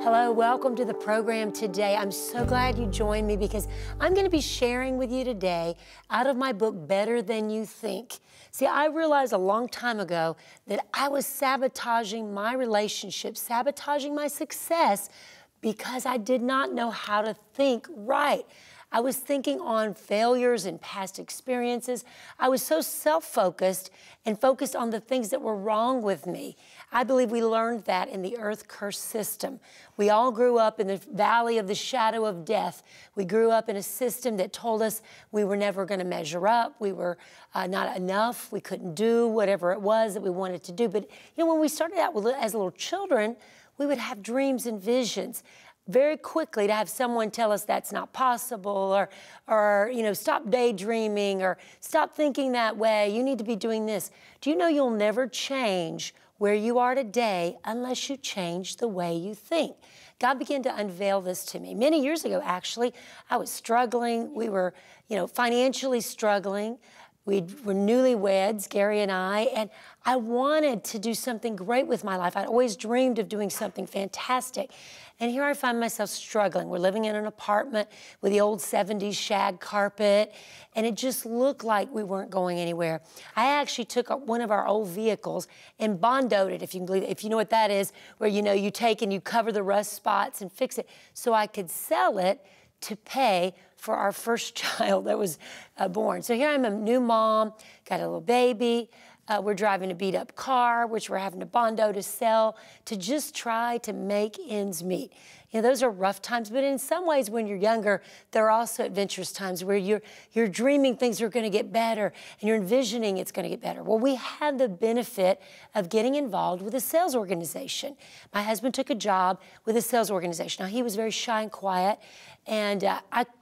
Hello, welcome to the program today. I'm so glad you joined me because I'm going to be sharing with you today out of my book, Better Than You Think. See, I realized a long time ago that I was sabotaging my relationship, sabotaging my success because I did not know how to think right. I was thinking on failures and past experiences. I was so self-focused and focused on the things that were wrong with me. I believe we learned that in the earth curse system. We all grew up in the valley of the shadow of death. We grew up in a system that told us we were never going to measure up. We were not enough. We couldn't do whatever it was that we wanted to do. But you know, when we started out as little children, we would have dreams and visions. Very quickly to have someone tell us that's not possible, or you know, stop daydreaming, or stop thinking that way. You need to be doing this. Do you know you'll never change where you are today unless you change the way you think? God began to unveil this to me. Many years ago, actually, I was struggling. We were, financially struggling. We were newlyweds, Gary and I wanted to do something great with my life. I'd always dreamed of doing something fantastic. And here I find myself struggling. We're living in an apartment with the old 70s shag carpet, and it just looked like we weren't going anywhere. I actually took one of our old vehicles and bondoed it, if you can believe it. If you know what that is, where you take and you cover the rust spots and fix it so I could sell it to pay for our first child that was born. So here I'm a new mom, got a little baby. We're driving a beat-up car, which we're having to bondo to sell, to just try to make ends meet. You know, those are rough times, but in some ways when you're younger, there are also adventurous times where you're dreaming things are going to get better, and you're envisioning it's going to get better. Well, we had the benefit of getting involved with a sales organization. My husband took a job with a sales organization. Now, he was very shy and quiet, and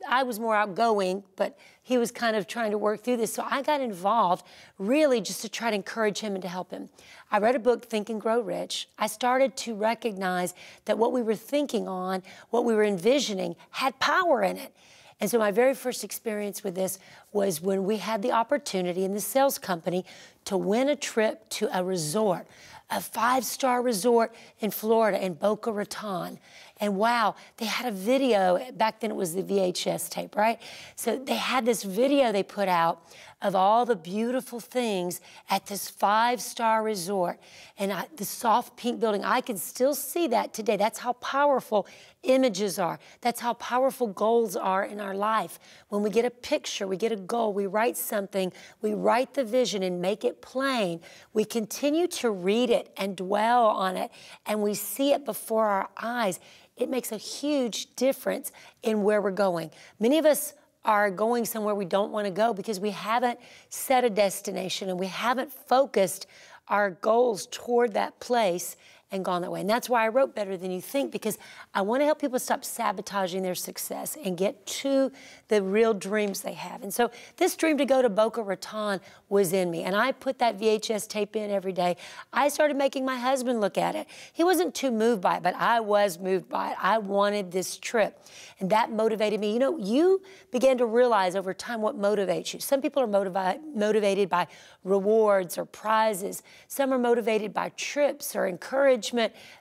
I was more outgoing, but he was kind of trying to work through this. So I got involved really just to try to encourage him and to help him. I read a book, Think and Grow Rich. I started to recognize that what we were thinking on, what we were envisioning, had power in it. And so my very first experience with this was when we had the opportunity in the sales company to win a trip to a resort, a 5-star resort in Florida, in Boca Raton. And wow, they had a video. Back then it was the VHS tape, right? So they had this video they put out of all the beautiful things at this 5-star resort. And the soft pink building, I can still see that today. That's how powerful images are. That's how powerful goals are in our life. When we get a picture, we get a goal, we write something, we write the vision and make it plain. We continue to read it and dwell on it, and we see it before our eyes. It makes a huge difference in where we're going. Many of us are going somewhere we don't want to go because we haven't set a destination and we haven't focused our goals toward that place and gone that way. And that's why I wrote Better Than You Think, because I want to help people stop sabotaging their success and get to the real dreams they have. And so this dream to go to Boca Raton was in me, and I put that VHS tape in every day. I started making my husband look at it. He wasn't too moved by it, but I was moved by it. I wanted this trip, and that motivated me. You know, you begin to realize over time what motivates you. Some people are motivated by rewards or prizes. Some are motivated by trips or encouragement.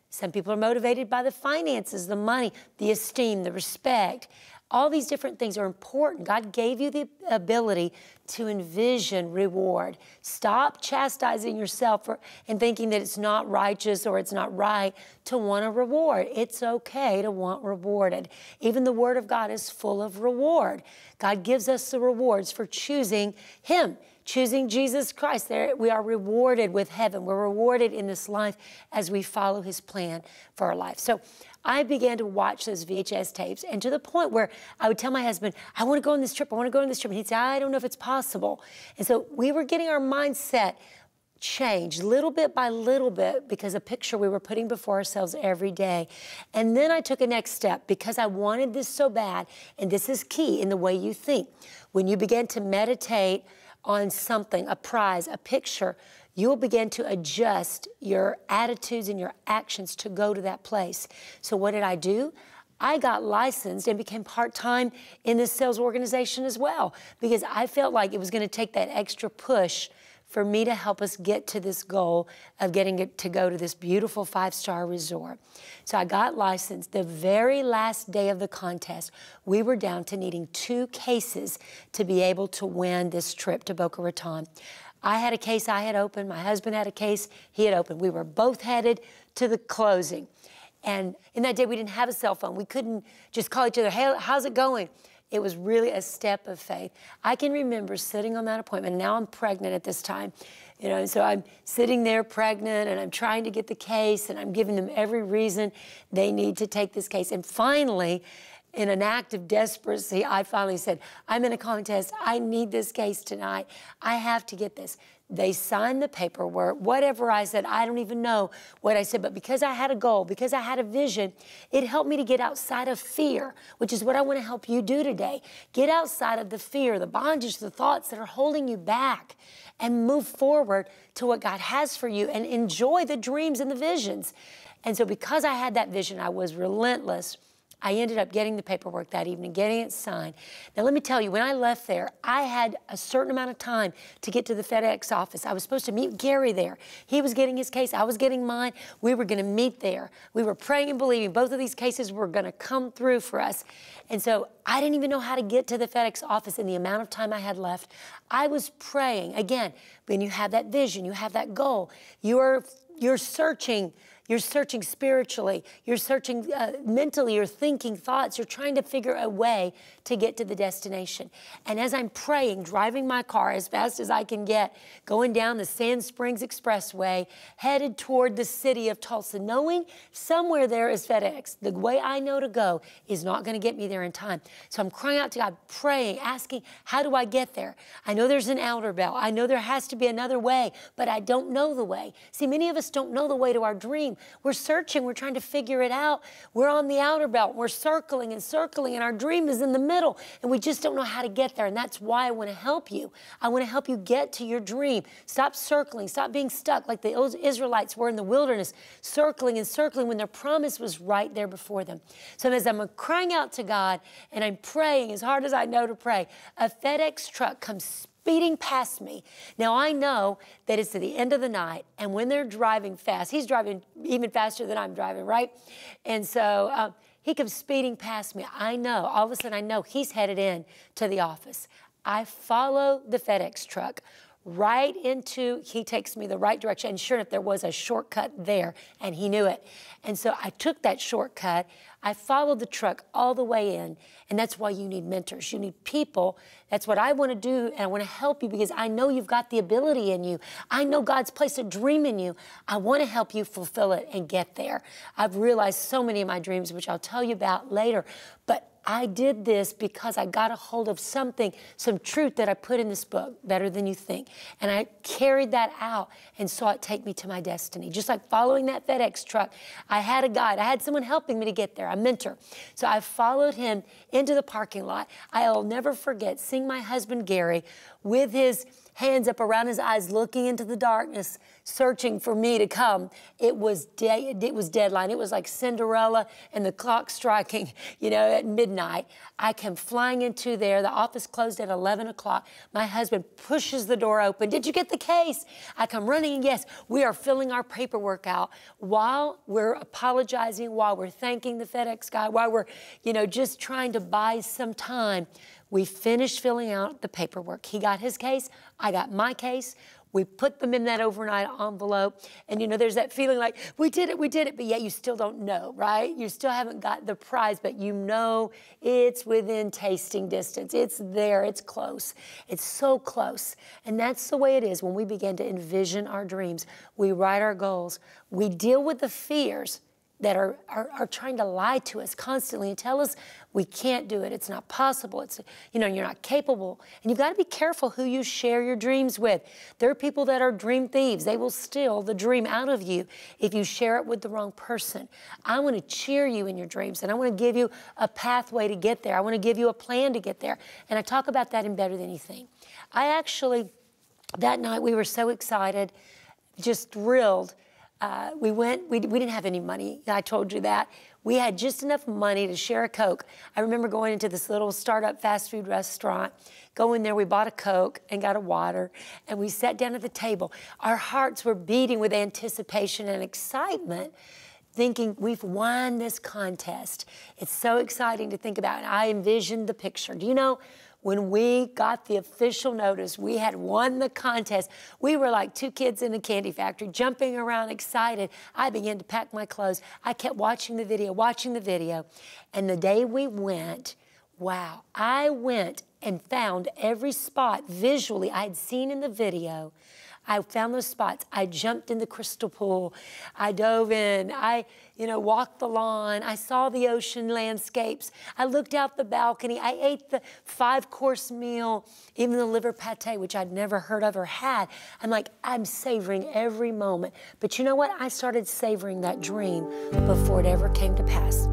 Some people are motivated by the finances, the money, the esteem, the respect. All these different things are important. God gave you the ability to envision reward. Stop chastising yourself and thinking that it's not righteous or it's not right to want a reward. It's okay to want rewarded. Even the Word of God is full of reward. God gives us the rewards for choosing Him. Choosing Jesus Christ, there we are rewarded with heaven. We're rewarded in this life as we follow His plan for our life. So I began to watch those VHS tapes, and to the point where I would tell my husband, I want to go on this trip, I want to go on this trip. And he'd say, I don't know if it's possible. And so we were getting our mindset changed little bit by little bit because a picture we were putting before ourselves every day. And then I took a next step because I wanted this so bad, and this is key in the way you think. When you begin to meditate on something, a prize, a picture, you'll begin to adjust your attitudes and your actions to go to that place. So what did I do? I got licensed and became part-time in this sales organization as well, because I felt like it was going to take that extra push for me to help us get to this goal of getting it to go to this beautiful 5-star resort. So I got licensed. The very last day of the contest, we were down to needing 2 cases to be able to win this trip to Boca Raton. I had a case I had opened. My husband had a case he had opened. We were both headed to the closing. And in that day, we didn't have a cell phone. We couldn't just call each other, hey, how's it going? It was really a step of faith. I can remember sitting on that appointment, and now I'm pregnant at this time, you know, and so I'm sitting there pregnant, and I'm trying to get the case, and I'm giving them every reason they need to take this case. And finally, in an act of desperation, I finally said, I'm in a contest. I need this case tonight. I have to get this. They signed the paperwork. Whatever I said, I don't even know what I said, but because I had a goal, because I had a vision, it helped me to get outside of fear, which is what I want to help you do today. Get outside of the fear, the bondage, the thoughts that are holding you back, and move forward to what God has for you and enjoy the dreams and the visions. And so because I had that vision, I was relentless. I ended up getting the paperwork that evening, getting it signed. Now, let me tell you, when I left there, I had a certain amount of time to get to the FedEx office. I was supposed to meet Gary there. He was getting his case. I was getting mine. We were going to meet there. We were praying and believing both of these cases were going to come through for us. And so I didn't even know how to get to the FedEx office in the amount of time I had left. I was praying. Again, when you have that vision, you have that goal, you're searching. You're searching spiritually. You're searching mentally. You're thinking thoughts. You're trying to figure a way to get to the destination. And as I'm praying, driving my car as fast as I can get, going down the Sand Springs Expressway, headed toward the city of Tulsa, knowing somewhere there is FedEx. The way I know to go is not going to get me there in time. So I'm crying out to God, praying, asking, how do I get there? I know there's an outer belt. I know there has to be another way, but I don't know the way. See, many of us don't know the way to our dream. We're searching, we're trying to figure it out. We're on the outer belt, we're circling, and our dream is in the middle, and we just don't know how to get there, and that's why I want to help you. I want to help you get to your dream. Stop circling, stop being stuck like the Israelites were in the wilderness, circling and circling when their promise was right there before them. So as I'm crying out to God, and I'm praying as hard as I know to pray, a FedEx truck comes speeding past me. Now, I know that it's at the end of the night, and when they're driving fast, he's driving even faster than I'm driving, right? And so he comes speeding past me. I know, all of a sudden I know he's headed in to the office. I follow the FedEx truck right into, he takes me the right direction, and sure enough, there was a shortcut there, and he knew it. And so I took that shortcut. I followed the truck all the way in, and that's why you need mentors. You need people. That's what I want to do, and I want to help you because I know you've got the ability in you. I know God's placed a dream in you. I want to help you fulfill it and get there. I've realized so many of my dreams, which I'll tell you about later, but I did this because I got a hold of something, some truth that I put in this book, Better Than You Think. And I carried that out and saw it take me to my destiny. Just like following that FedEx truck, I had a guide. I had someone helping me to get there, a mentor. So I followed him into the parking lot. I'll never forget seeing my husband, Gary, with his hands up around his eyes, looking into the darkness, searching for me to come. It was deadline. It was like Cinderella and the clock striking, you know, at midnight. I come flying into there. The office closed at 11 o'clock. My husband pushes the door open. Did you get the case? I come running. Yes, we are filling our paperwork out while we're apologizing, while we're thanking the FedEx guy, while we're, you know, just trying to buy some time. We finished filling out the paperwork. He got his case. I got my case. We put them in that overnight envelope. And, you know, there's that feeling like, we did it, but yet you still don't know, right? You still haven't got the prize, but you know it's within tasting distance. It's there. It's close. It's so close. And that's the way it is when we begin to envision our dreams. We write our goals. We deal with the fears that are trying to lie to us constantly and tell us we can't do it, it's not possible, it's, you know, you're not capable. And you've got to be careful who you share your dreams with. There are people that are dream thieves. They will steal the dream out of you if you share it with the wrong person. I want to cheer you in your dreams, and I want to give you a pathway to get there. I want to give you a plan to get there. And I talk about that in Better Than You Think. I actually, that night we were so excited, just thrilled. we didn't have any money. I told you that. We had just enough money to share a Coke. I remember going into this little startup fast food restaurant. Go in there, we bought a Coke and got a water, and we sat down at the table. Our hearts were beating with anticipation and excitement, thinking we've won this contest. It's so exciting to think about, and I envisioned the picture. Do you know, when we got the official notice we had won the contest, we were like two kids in a candy factory, jumping around excited. I began to pack my clothes. I kept watching the video, and the day we went, wow, I went and found every spot visually I had seen in the video. I found those spots. I jumped in the crystal pool. I dove in. I, walked the lawn. I saw the ocean landscapes. I looked out the balcony. I ate the 5-course meal, even the liver pate, which I'd never heard of or had. I'm savoring every moment. But you know what? I started savoring that dream before it ever came to pass.